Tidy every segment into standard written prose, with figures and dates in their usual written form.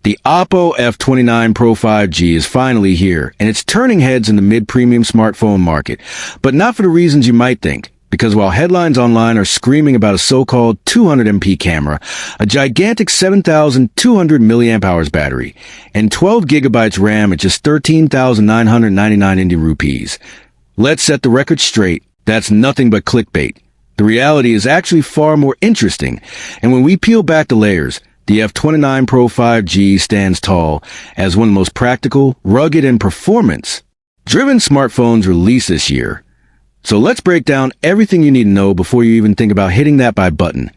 The Oppo F29 Pro 5G is finally here, and it's turning heads in the mid-premium smartphone market, but not for the reasons you might think. Because while headlines online are screaming about a so-called 200MP camera, a gigantic 7,200 milliamp hours battery, and 12 gigabytes RAM at just 13,999 Indian rupees, let's set the record straight. That's nothing but clickbait. The reality is actually far more interesting, and when we peel back the layers, the F29 Pro 5G stands tall as one of the most practical, rugged, and performance-driven smartphones released this year. So let's break down everything you need to know before you even think about hitting that buy button,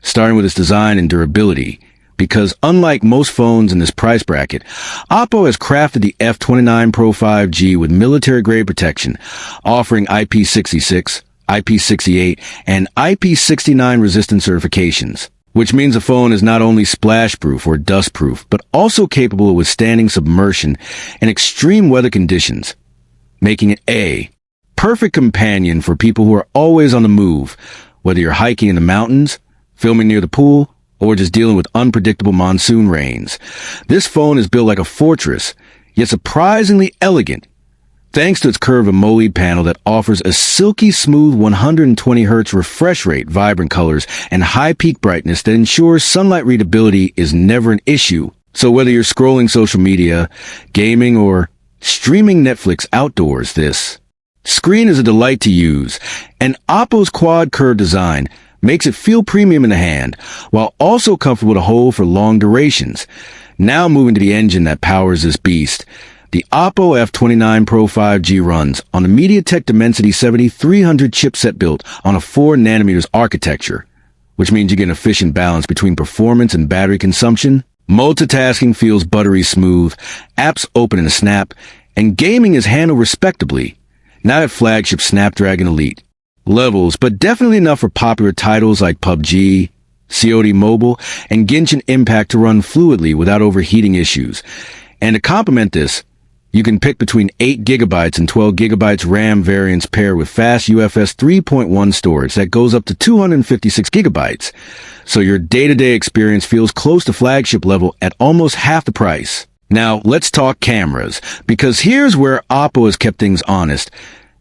starting with its design and durability. Because unlike most phones in this price bracket, Oppo has crafted the F29 Pro 5G with military-grade protection, offering IP66, IP68, and IP69 resistant certifications, which means the phone is not only splash-proof or dust-proof, but also capable of withstanding submersion and extreme weather conditions, making it a perfect companion for people who are always on the move, whether you're hiking in the mountains, filming near the pool, or just dealing with unpredictable monsoon rains. This phone is built like a fortress, yet surprisingly elegant, thanks to its curved AMOLED panel that offers a silky smooth 120Hz refresh rate, vibrant colors, and high peak brightness that ensures sunlight readability is never an issue. So whether you're scrolling social media, gaming, or streaming Netflix outdoors, this screen is a delight to use, and Oppo's quad curve design makes it feel premium in the hand, while also comfortable to hold for long durations. Now moving to the engine that powers this beast. The Oppo F29 Pro 5G runs on the MediaTek Dimensity 7300 chipset built on a 4nm architecture, which means you get an efficient balance between performance and battery consumption. Multitasking feels buttery smooth, apps open in a snap, and gaming is handled respectably. Not at flagship Snapdragon Elite levels, but definitely enough for popular titles like PUBG, COD Mobile, and Genshin Impact to run fluidly without overheating issues. And to complement this, you can pick between 8 gigabytes and 12 gigabytes RAM variants paired with fast UFS 3.1 storage that goes up to 256 gigabytes. So your day-to-day experience feels close to flagship level at almost half the price. Now, let's talk cameras, because here's where Oppo has kept things honest.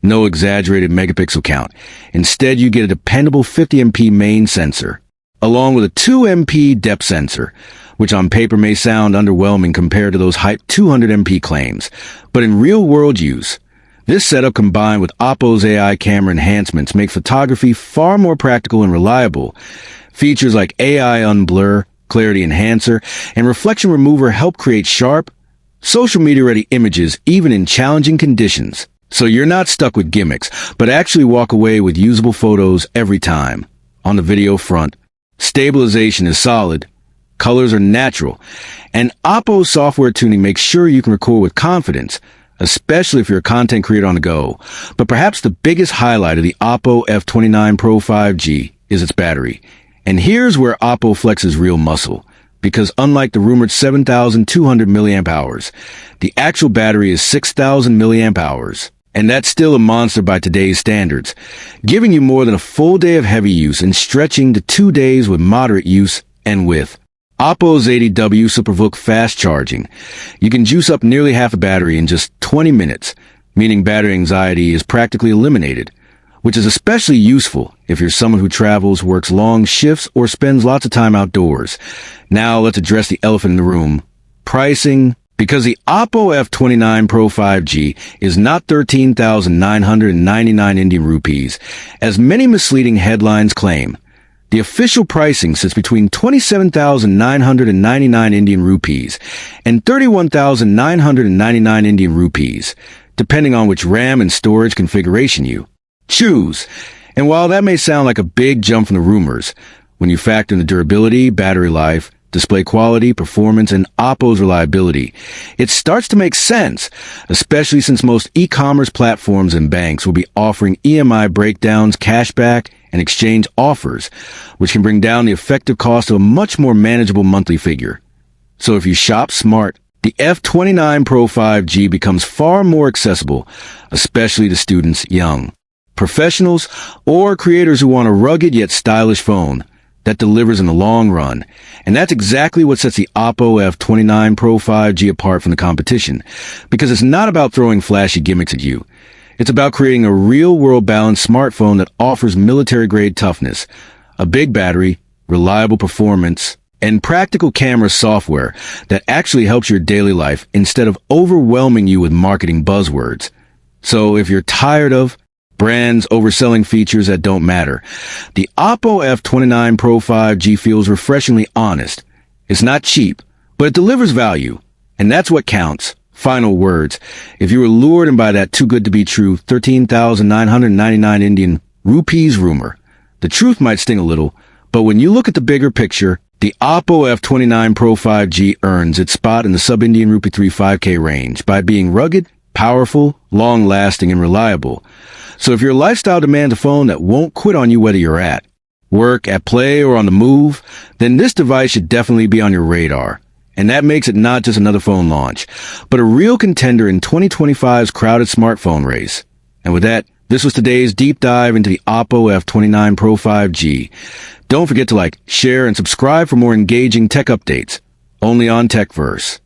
No exaggerated megapixel count. Instead, you get a dependable 50MP main sensor, along with a 2MP depth sensor, which on paper may sound underwhelming compared to those hyped 200MP claims. But in real-world use, this setup combined with Oppo's AI camera enhancements make photography far more practical and reliable. Features like AI Unblur, Clarity Enhancer, and Reflection Remover help create sharp, social media-ready images even in challenging conditions. So you're not stuck with gimmicks, but actually walk away with usable photos every time. On the video front, stabilization is solid, colors are natural, and Oppo's software tuning makes sure you can record with confidence, especially if you're a content creator on the go. But perhaps the biggest highlight of the Oppo F29 Pro 5G is its battery. And here's where Oppo flexes real muscle, because unlike the rumored 7,200 milliamp hours, the actual battery is 6,000 milliamp hours. And that's still a monster by today's standards, giving you more than a full day of heavy use and stretching to 2 days with moderate use and with Oppo's 80W SuperVOOC fast charging. You can juice up nearly half a battery in just 20 minutes, meaning battery anxiety is practically eliminated, which is especially useful if you're someone who travels, works long shifts, or spends lots of time outdoors. Now let's address the elephant in the room: pricing. Because the Oppo F29 Pro 5G is not 13,999 Indian rupees, as many misleading headlines claim. The official pricing sits between 27,999 Indian rupees and 31,999 Indian rupees, depending on which RAM and storage configuration you choose. And while that may sound like a big jump from the rumors, when you factor in the durability, battery life, display quality, performance, and Oppo's reliability, it starts to make sense, especially since most e-commerce platforms and banks will be offering EMI breakdowns, cashback, and exchange offers, which can bring down the effective cost to a much more manageable monthly figure. So if you shop smart, the F29 Pro 5G becomes far more accessible, especially to students, young professionals, or creators who want a rugged yet stylish phone that delivers in the long run. And that's exactly what sets the Oppo F29 Pro 5G apart from the competition, because it's not about throwing flashy gimmicks at you. It's about creating a real-world balanced smartphone that offers military-grade toughness, a big battery, reliable performance, and practical camera software that actually helps your daily life instead of overwhelming you with marketing buzzwords. So if you're tired of brands overselling features that don't matter, the Oppo F29 Pro 5G feels refreshingly honest. It's not cheap, but it delivers value. And that's what counts. Final words. If you were lured in by that too good to be true 13,999 Indian rupees rumor, the truth might sting a little, but when you look at the bigger picture, the Oppo F29 Pro 5G earns its spot in the sub-Indian rupee 5K range by being rugged, powerful, long-lasting, and reliable. So if your lifestyle demands a phone that won't quit on you whether you're at work, at play, or on the move, then this device should definitely be on your radar. And that makes it not just another phone launch, but a real contender in 2025's crowded smartphone race. And with that, this was today's deep dive into the Oppo F29 Pro 5G. Don't forget to like, share, and subscribe for more engaging tech updates, only on TechVerse.